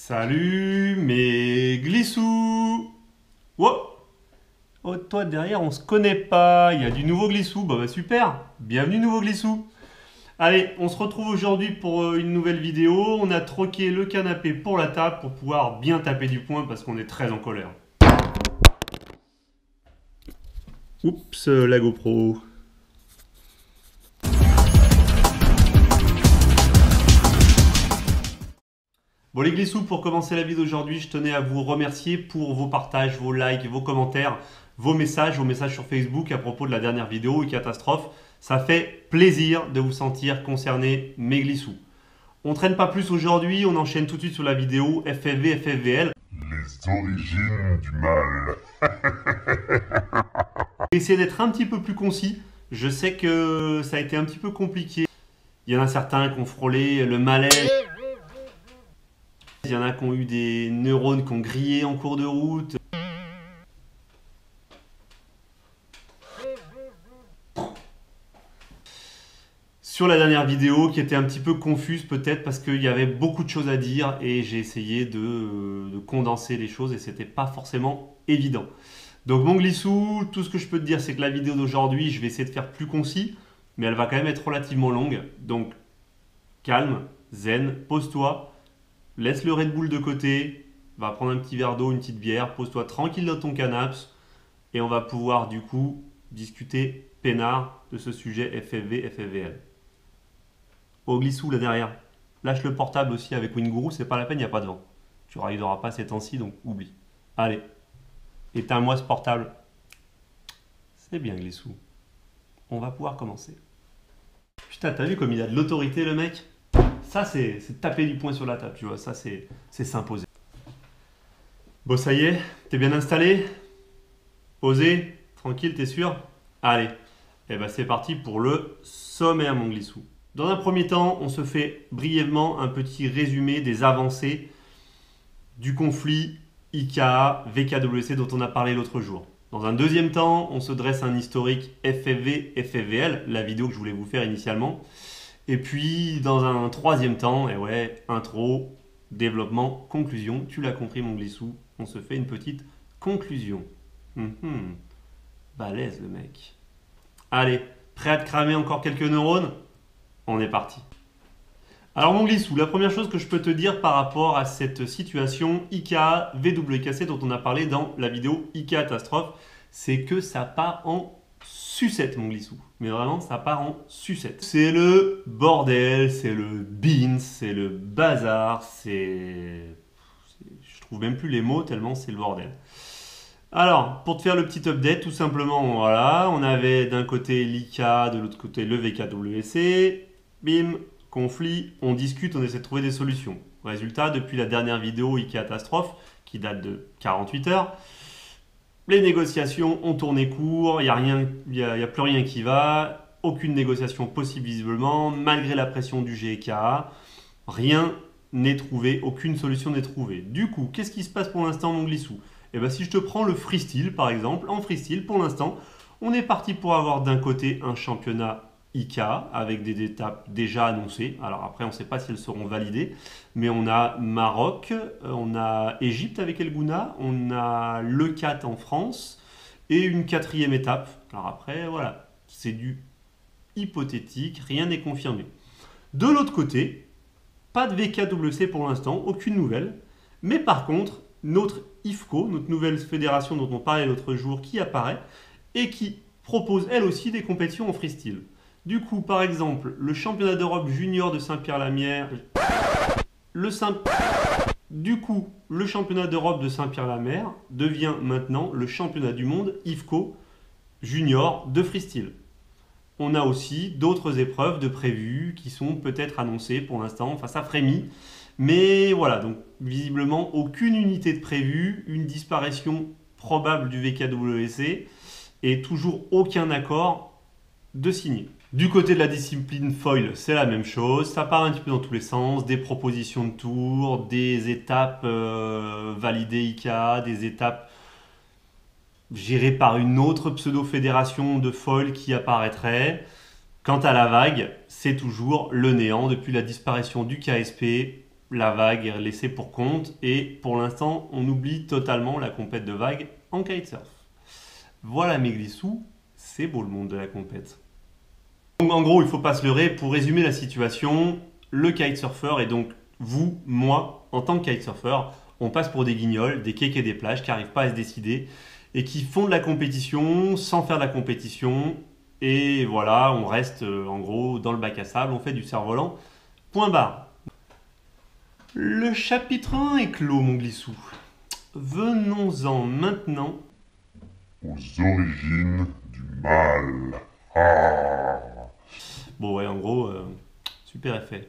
Salut mes glissous. Wow. Oh, toi derrière on se connaît pas, il y a du nouveau glissou, bah super, bienvenue nouveau glissou. Allez, on se retrouve aujourd'hui pour une nouvelle vidéo, on a troqué le canapé pour la table pour pouvoir bien taper du poing parce qu'on est très en colère. Oups, la GoPro. Bon les glissous, pour commencer la vidéo d'aujourd'hui, je tenais à vous remercier pour vos partages, vos likes, vos commentaires, vos messages sur Facebook à propos de la dernière vidéo, Catastrophe. Ça fait plaisir de vous sentir concernés, mes glissous. On traîne pas plus aujourd'hui, on enchaîne tout de suite sur la vidéo FFV, FFVL. Les origines du mal. Essayez d'être un petit peu plus concis. Je sais que ça a été un petit peu compliqué. Il y en a certains qui ont frôlé le malaise. Il y en a qui ont eu des neurones qui ont grillé en cours de route. Sur la dernière vidéo qui était un petit peu confuse peut-être parce qu'il y avait beaucoup de choses à dire et j'ai essayé de condenser les choses et c'était pas forcément évident. Donc mon glissou, tout ce que je peux te dire c'est que la vidéo d'aujourd'hui je vais essayer de faire plus concis mais elle va quand même être relativement longue. Donc calme, zen, pose-toi. Laisse le Red Bull de côté, va prendre un petit verre d'eau, une petite bière, pose-toi tranquille dans ton canapé et on va pouvoir du coup discuter peinard de ce sujet FFV, FFVL. Au glissou là derrière, lâche le portable aussi avec Winguru, c'est pas la peine, il n'y a pas de vent. Tu n'arriveras pas ces temps-ci donc oublie. Allez, éteins-moi ce portable. C'est bien glissou. On va pouvoir commencer. Putain, t'as vu comme il a de l'autorité le mec ? Ça, c'est taper du poing sur la table, tu vois. Ça, c'est s'imposer. Bon, ça y est, t'es bien installé ? Posé ? Tranquille, t'es sûr ? Allez, et ben c'est parti pour le sommaire, mon glissou. Dans un premier temps, on se fait brièvement un petit résumé des avancées du conflit IKA-VKWC dont on a parlé l'autre jour. Dans un deuxième temps, on se dresse un historique FFV-FFVL, la vidéo que je voulais vous faire initialement. Et puis, dans un troisième temps, et ouais, intro, développement, conclusion. Tu l'as compris, mon glissou, on se fait une petite conclusion. Balèze, le mec. Allez, prêt à te cramer encore quelques neurones ? On est parti. Alors, mon glissou, la première chose que je peux te dire par rapport à cette situation IKA-VWKC dont on a parlé dans la vidéo IKA-Catastrophe, c'est que ça part en sucette, mon glissou. Mais vraiment, ça part en sucette. C'est le bordel, c'est le beans, c'est le bazar, c'est... Je trouve même plus les mots tellement c'est le bordel. Alors, pour te faire le petit update, tout simplement, voilà, on avait d'un côté l'IKA, de l'autre côté le VKWC, bim, conflit, on discute, on essaie de trouver des solutions. Résultat, depuis la dernière vidéo IKA-Catastrophe, qui date de 48 heures, les négociations ont tourné court, il n'y a plus rien qui va, aucune négociation possible visiblement, malgré la pression du GEKA, rien n'est trouvé, aucune solution n'est trouvée. Du coup, qu'est-ce qui se passe pour l'instant, mon glissou ? Eh bien, si je te prends le freestyle, par exemple, en freestyle, pour l'instant, on est parti pour avoir d'un côté un championnat IKA avec des étapes déjà annoncées. Alors après, on ne sait pas si elles seront validées, mais on a Maroc, on a Égypte avec El Gouna, on a le 4 en France et une quatrième étape. Alors après, voilà, c'est du hypothétique, rien n'est confirmé. De l'autre côté, pas de VKWC pour l'instant, aucune nouvelle, mais par contre, notre IFCO, notre nouvelle fédération dont on parlait l'autre jour, qui apparaît et qui propose elle aussi des compétitions en freestyle. Du coup, par exemple, le championnat d'Europe junior de Saint-Pierre-la-Mer, le championnat d'Europe de Saint-Pierre-la-Mer devient maintenant le championnat du monde IFCO junior de freestyle. On a aussi d'autres épreuves de prévues qui sont peut-être annoncées pour l'instant, enfin ça frémit. Mais voilà, donc visiblement aucune unité de prévue, une disparition probable du VKWC et toujours aucun accord de signé. Du côté de la discipline foil, c'est la même chose, ça part un petit peu dans tous les sens, des propositions de tours, des étapes validées IKA, des étapes gérées par une autre pseudo-fédération de foil qui apparaîtrait. Quant à la vague, c'est toujours le néant depuis la disparition du KSP. la vague est laissée pour compte et pour l'instant, on oublie totalement la compète de vague en kitesurf. Voilà mes glissous, c'est beau le monde de la compète. Donc en gros, il ne faut pas se leurrer, pour résumer la situation, le kitesurfer et donc vous, moi, en tant que kitesurfer, on passe pour des guignols, des kékés des plages qui n'arrivent pas à se décider et qui font de la compétition sans faire de la compétition. Et voilà, on reste en gros dans le bac à sable, on fait du cerf-volant, point barre. Le chapitre 1 est clos, mon glissou. Venons-en maintenant Aux origines du mal. Ah. bon ouais, en gros, super effet.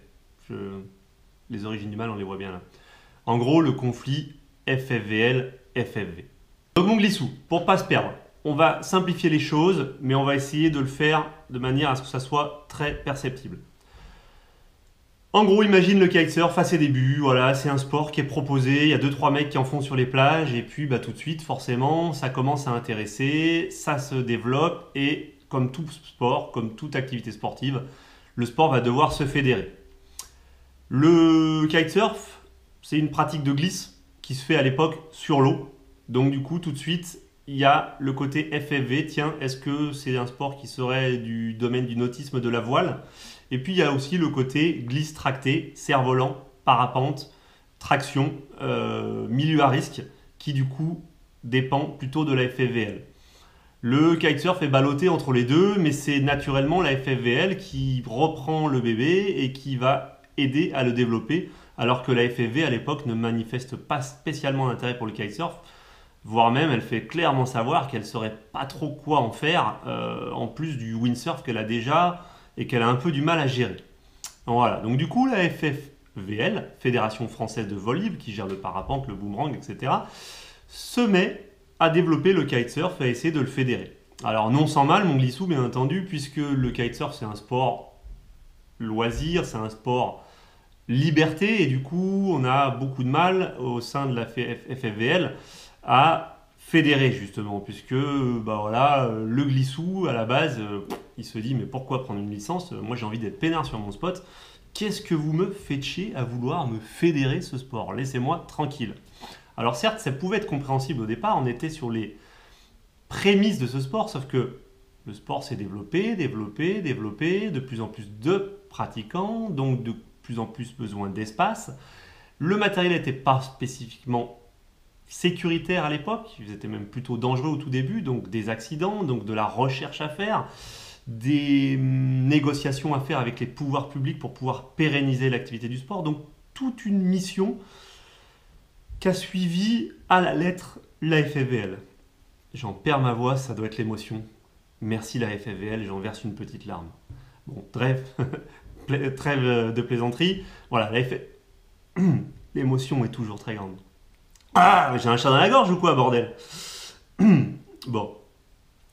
Les origines du mal, on les voit bien là. En gros, le conflit FFVL-FFV. Donc mon glissou, pour pas se perdre, on va simplifier les choses, mais on va essayer de le faire de manière à ce que ça soit très perceptible. En gros, imagine le kitesurf à ses débuts, voilà, c'est un sport qui est proposé, il y a 2-3 mecs qui en font sur les plages, et puis tout de suite, forcément, ça commence à intéresser, ça se développe, et comme tout sport, comme toute activité sportive, le sport va devoir se fédérer. Le kitesurf, c'est une pratique de glisse qui se fait à l'époque sur l'eau, donc du coup, tout de suite, il y a le côté FFV, tiens, est-ce que c'est un sport qui serait du domaine du nautisme de la voile? Et puis il y a aussi le côté glisse tracté, cerf-volant, parapente, traction, milieu à risque, qui du coup dépend plutôt de la FFVL. Le kitesurf est ballotté entre les deux, mais c'est naturellement la FFVL qui reprend le bébé et qui va aider à le développer, alors que la FFV à l'époque ne manifeste pas spécialement d'intérêt pour le kitesurf, voire même elle fait clairement savoir qu'elle ne saurait pas trop quoi en faire, en plus du windsurf qu'elle a déjà et qu'elle a un peu du mal à gérer. Voilà, donc du coup la FFVL, Fédération Française de Vol Libre, qui gère le parapente, le boomerang, etc., se met à développer le kitesurf et à essayer de le fédérer. Alors non sans mal, mon glissou, bien entendu, puisque le kitesurf c'est un sport loisir, c'est un sport liberté, et du coup on a beaucoup de mal au sein de la FFVL à fédérer justement, puisque voilà, le glissou à la base, il se dit mais pourquoi prendre une licence? Moi j'ai envie d'être peinard sur mon spot. Qu'est-ce que vous me faites chier à vouloir me fédérer ce sport? Laissez-moi tranquille. Alors certes, ça pouvait être compréhensible au départ, on était sur les prémices de ce sport, sauf que le sport s'est développé, de plus en plus de pratiquants, donc de plus en plus besoin d'espace. Le matériel n'était pas spécifiquement sécuritaire à l'époque, ils étaient même plutôt dangereux au tout début, donc des accidents, donc de la recherche à faire, des négociations à faire avec les pouvoirs publics pour pouvoir pérenniser l'activité du sport, donc toute une mission qu'a suivi à la lettre la FFVL. J'en perds ma voix, ça doit être l'émotion. Merci la FFVL, j'en verse une petite larme. Bon, trêve de plaisanterie. Voilà, l'émotion est toujours très grande. Ah, j'ai un chat dans la gorge ou quoi, bordel? Bon.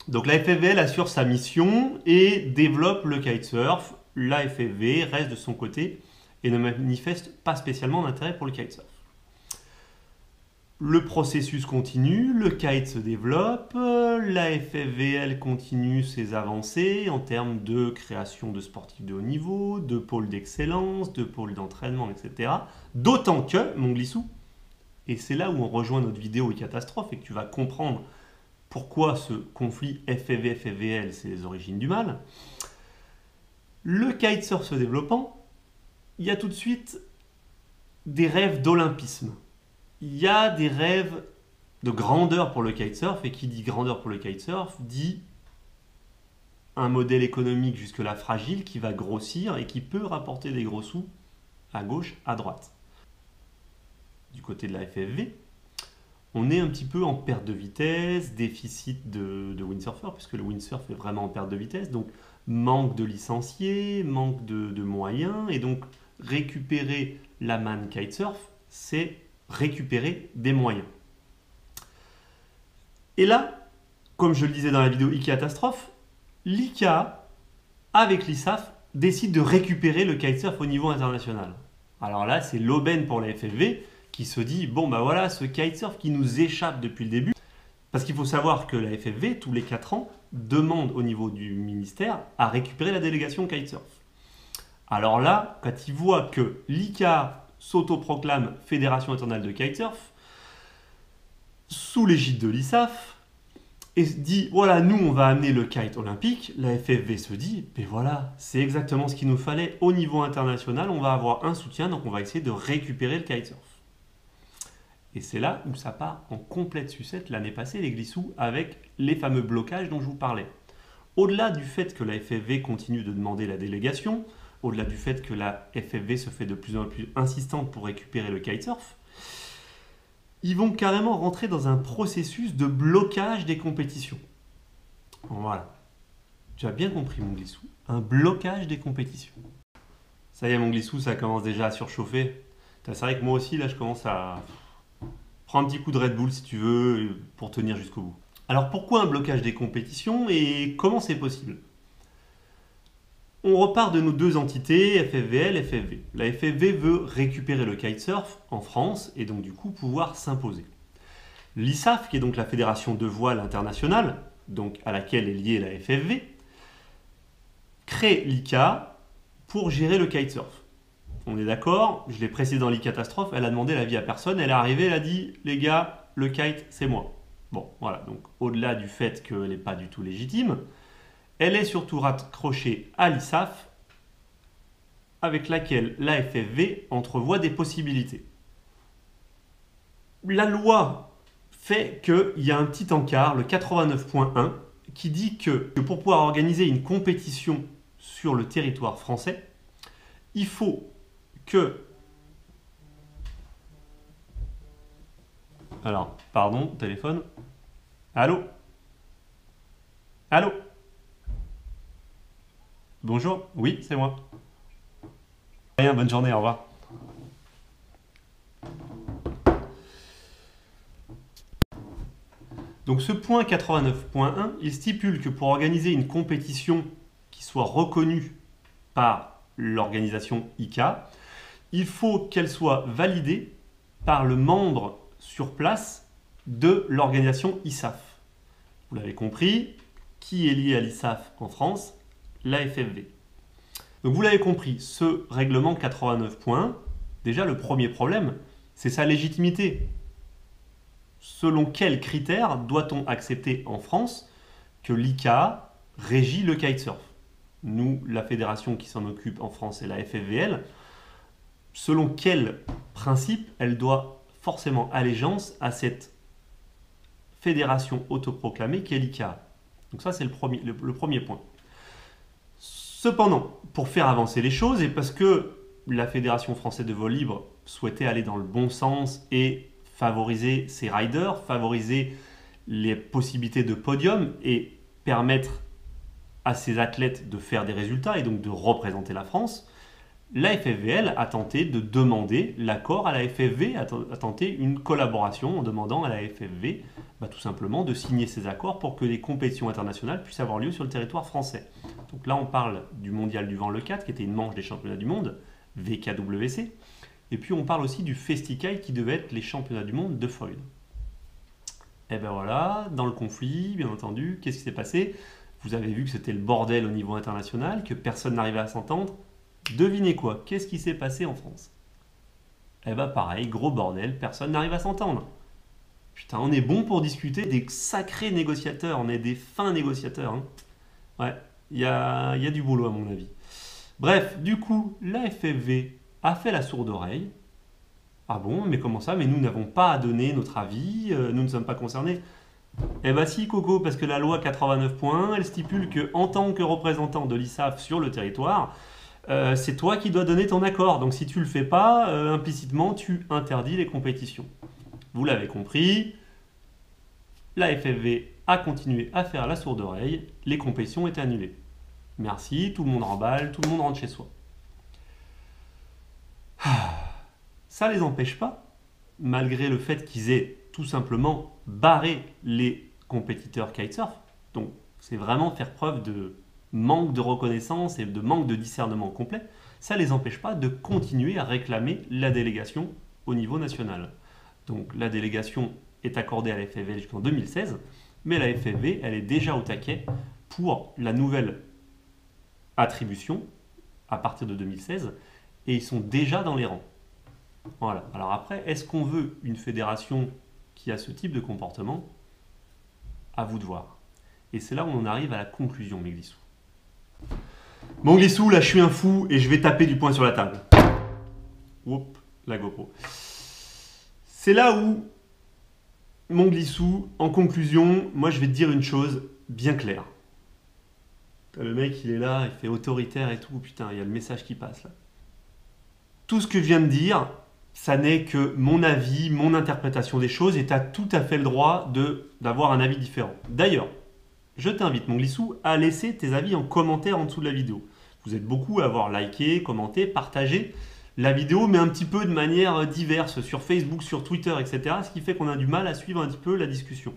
Donc la FFVL assure sa mission et développe le kitesurf. La FFV reste de son côté et ne manifeste pas spécialement d'intérêt pour le kitesurf. Le processus continue, le kite se développe, la FFVL continue ses avancées en termes de création de sportifs de haut niveau, de pôles d'excellence, de pôles d'entraînement, etc. D'autant que, mon glissou, et c'est là où on rejoint notre vidéo catastrophe et que tu vas comprendre pourquoi ce conflit FFV-FFVL, c'est les origines du mal. Le kitesurf se développant, il y a tout de suite des rêves d'olympisme. Il y a des rêves de grandeur pour le kitesurf, et qui dit grandeur pour le kitesurf dit un modèle économique jusque-là fragile qui va grossir et qui peut rapporter des gros sous à gauche, à droite. Du côté de la FFV, on est un petit peu en perte de vitesse, déficit de windsurfer, puisque le windsurf est vraiment en perte de vitesse, donc manque de licenciés, manque de moyens, et donc récupérer la manne kitesurf, c'est récupérer des moyens. Et là, comme je le disais dans la vidéo e-catastrophe, l'ICA, avec l'ISAF, décide de récupérer le kitesurf au niveau international. Alors là, c'est l'aubaine pour la FFV qui se dit, bon bah voilà, ce kitesurf qui nous échappe depuis le début, parce qu'il faut savoir que la FFV, tous les 4 ans, demande au niveau du ministère à récupérer la délégation kitesurf. Alors là, quand ils voient que l'ICA s'autoproclame Fédération internationale de kitesurf sous l'égide de l'ISAF et dit voilà, nous on va amener le kite olympique. La FFV se dit mais voilà, c'est exactement ce qu'il nous fallait. Au niveau international, on va avoir un soutien, donc on va essayer de récupérer le kitesurf. Et c'est là où ça part en complète sucette l'année passée, les Glissous, avec les fameux blocages dont je vous parlais. Au-delà du fait que la FFV continue de demander la délégation, au-delà du fait que la FFV se fait de plus en plus insistante pour récupérer le kitesurf, ils vont carrément rentrer dans un processus de blocage des compétitions. Voilà. Tu as bien compris, mon Glissou. Un blocage des compétitions. Ça y est, mon Glissou, ça commence déjà à surchauffer. C'est vrai que moi aussi, là, je commence à prendre un petit coup de Red Bull, si tu veux, pour tenir jusqu'au bout. Alors, pourquoi un blocage des compétitions et comment c'est possible? On repart de nos deux entités, FFVL et FFV. La FFV veut récupérer le kitesurf en France et donc du coup pouvoir s'imposer. L'ISAF, qui est donc la Fédération de voile internationale, donc à laquelle est liée la FFV, crée l'ICA pour gérer le kitesurf. On est d'accord, je l'ai précisé dans l'e-catastrophe, elle a demandé l'avis à personne, elle est arrivée, elle a dit les gars, le kite c'est moi. Bon, voilà, donc au-delà du fait qu'elle n'est pas du tout légitime, elle est surtout raccrochée à l'ISAF, avec laquelle la FFV entrevoit des possibilités. La loi fait qu'il y a un petit encart, le 89.1, qui dit que pour pouvoir organiser une compétition sur le territoire français, il faut que... Alors, pardon, téléphone. Allô? Allô? Bonjour, oui, c'est moi. Rien, bonne journée, au revoir. Donc ce point 89.1, il stipule que pour organiser une compétition qui soit reconnue par l'organisation ICA, il faut qu'elle soit validée par le membre sur place de l'organisation ISAF. Vous l'avez compris, qui est lié à l'ISAF en France? La FFV. Donc vous l'avez compris, ce règlement 89.1, déjà le premier problème, c'est sa légitimité. Selon quels critères doit-on accepter en France que l'ICA régit le kitesurf? Nous, la fédération qui s'en occupe en France, c'est la FFVL. Selon quel principe elle doit forcément allégeance à cette fédération autoproclamée qu'est l'ICA? Donc ça, c'est le premier point. Cependant, pour faire avancer les choses, et parce que la Fédération française de vol libre souhaitait aller dans le bon sens et favoriser ses riders, favoriser les possibilités de podium et permettre à ses athlètes de faire des résultats et donc de représenter la France, la FFVL a tenté de demander l'accord à la FFV, a tenté une collaboration en demandant à la FFV tout simplement de signer ces accords pour que les compétitions internationales puissent avoir lieu sur le territoire français. Donc là on parle du mondial du vent le 4 qui était une manche des championnats du monde, VKWC, et puis on parle aussi du FestiKite qui devait être les championnats du monde de foil. Et ben voilà, dans le conflit, bien entendu, qu'est-ce qui s'est passé? Vous avez vu que c'était le bordel au niveau international, que personne n'arrivait à s'entendre. Devinez quoi? Qu'est-ce qui s'est passé en France? Eh ben pareil, gros bordel, personne n'arrive à s'entendre. Putain, on est bon pour discuter, des sacrés négociateurs, on est des fins négociateurs. Hein. Ouais, il y a du boulot à mon avis. Bref, du coup, la FFV a fait la sourde oreille. Ah bon, mais comment ça? Mais nous n'avons pas à donner notre avis, nous ne sommes pas concernés. Eh ben si, Coco, parce que la loi 89.1, elle stipule que en tant que représentant de l'ISAF sur le territoire, c'est toi qui dois donner ton accord. Donc si tu le fais pas, implicitement, tu interdis les compétitions. Vous l'avez compris, la FFV a continué à faire la sourde oreille, les compétitions étaient annulées. Merci, tout le monde remballe, tout le monde rentre chez soi. Ça les empêche pas, malgré le fait qu'ils aient tout simplement barré les compétiteurs kitesurf. Donc c'est vraiment faire preuve de manque de reconnaissance et de manque de discernement complet. Ça les empêche pas de continuer à réclamer la délégation au niveau national. Donc la délégation est accordée à la FFV jusqu'en 2016, mais la FFV, elle est déjà au taquet pour la nouvelle attribution à partir de 2016, et ils sont déjà dans les rangs. Voilà. Alors après, est-ce qu'on veut une fédération qui a ce type de comportement? À vous de voir. Et c'est là où on arrive à la conclusion, mes glissous. Mon glissou, là je suis un fou et je vais taper du poing sur la table. Oups, la GoPro. C'est là où, mon glissou, en conclusion, moi je vais te dire une chose bien claire. Le mec il est là, il fait autoritaire et tout, putain, il y a le message qui passe là. Tout ce que je viens de dire, ça n'est que mon avis, mon interprétation des choses et tu as tout à fait le droit d'avoir un avis différent. D'ailleurs, je t'invite, mon glissou, à laisser tes avis en commentaire en dessous de la vidéo. Vous êtes beaucoup à avoir liké, commenté, partagé la vidéo, mais un petit peu de manière diverse sur Facebook, sur Twitter, etc. Ce qui fait qu'on a du mal à suivre un petit peu la discussion.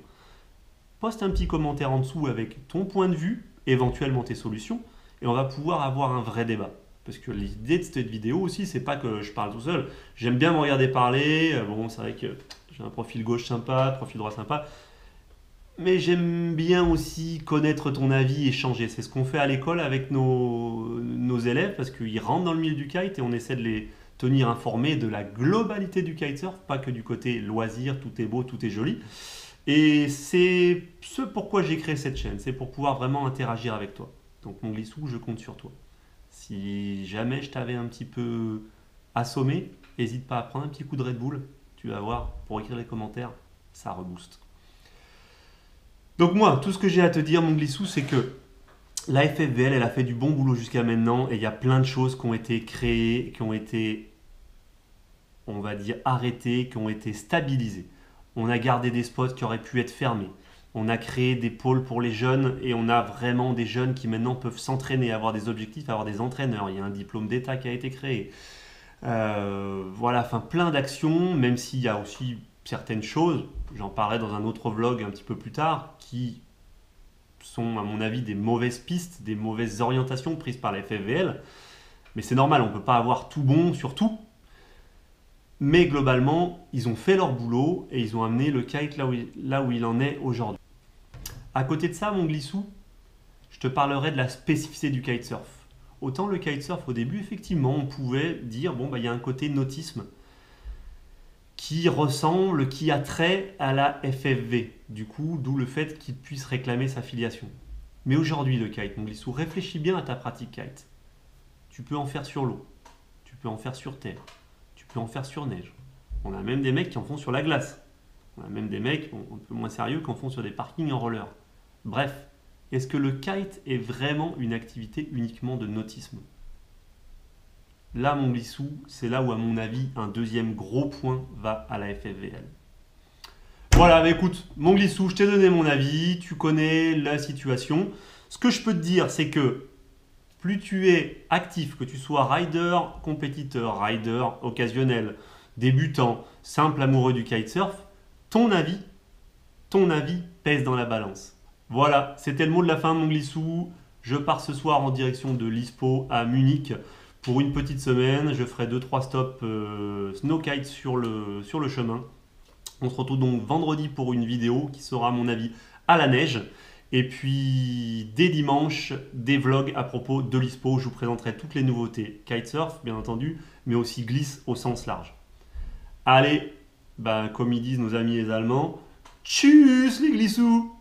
Poste un petit commentaire en dessous avec ton point de vue, éventuellement tes solutions, et on va pouvoir avoir un vrai débat. Parce que l'idée de cette vidéo aussi, c'est pas que je parle tout seul. J'aime bien me regarder parler. Bon, c'est vrai que j'ai un profil gauche sympa, profil droit sympa. Mais j'aime bien aussi connaître ton avis, échanger. C'est ce qu'on fait à l'école avec nos élèves parce qu'ils rentrent dans le milieu du kite et on essaie de les tenir informés de la globalité du kitesurf, pas que du côté loisir, tout est beau, tout est joli. Et c'est ce pourquoi j'ai créé cette chaîne, c'est pour pouvoir vraiment interagir avec toi. Donc mon glissou, je compte sur toi. Si jamais je t'avais un petit peu assommé, n'hésite pas à prendre un petit coup de Red Bull, tu vas voir, pour écrire les commentaires, ça rebooste. Donc moi, tout ce que j'ai à te dire, mon glissou, c'est que la FFVL, elle a fait du bon boulot jusqu'à maintenant et il y a plein de choses qui ont été créées, qui ont été, on va dire, arrêtées, qui ont été stabilisées. On a gardé des spots qui auraient pu être fermés. On a créé des pôles pour les jeunes et on a vraiment des jeunes qui maintenant peuvent s'entraîner, avoir des objectifs, avoir des entraîneurs. Il y a un diplôme d'État qui a été créé. Voilà, enfin plein d'actions, même s'il y a aussi certaines choses, j'en parlerai dans un autre vlog un petit peu plus tard, qui sont à mon avis des mauvaises pistes, des mauvaises orientations prises par la FFVL. Mais c'est normal, on ne peut pas avoir tout bon sur tout. Mais globalement, ils ont fait leur boulot et ils ont amené le kite là où il en est aujourd'hui. À côté de ça, mon glissou, je te parlerai de la spécificité du kitesurf. Autant le kitesurf au début, effectivement, on pouvait dire, bon, bah, y a un côté nautisme qui ressemble, qui a trait à la FFV. Du coup, d'où le fait qu'il puisse réclamer sa filiation. Mais aujourd'hui, le kite, mon glissou, réfléchis bien à ta pratique kite. Tu peux en faire sur l'eau, tu peux en faire sur terre, tu peux en faire sur neige. On a même des mecs qui en font sur la glace. On a même des mecs un peu moins sérieux qui en font sur des parkings en roller. Bref, est-ce que le kite est vraiment une activité uniquement de nautisme? Là, mon glissou, c'est là où, à mon avis, un deuxième gros point va à la FFVL. Voilà, bah écoute, mon glissou, je t'ai donné mon avis, tu connais la situation. Ce que je peux te dire, c'est que plus tu es actif, que tu sois rider, compétiteur, rider, occasionnel, débutant, simple amoureux du kitesurf, ton avis pèse dans la balance. Voilà, c'était le mot de la fin, mon glissou. Je pars ce soir en direction de l'ISPO à Munich pour une petite semaine. Je ferai 2-3 stops snow kite sur le chemin. On se retrouve donc vendredi pour une vidéo qui sera, à mon avis, à la neige. Et puis, dès dimanche, des vlogs à propos de l'ISPO. Je vous présenterai toutes les nouveautés kitesurf, bien entendu, mais aussi glisse au sens large. Allez, comme ils disent nos amis les Allemands, tchuss les glissous!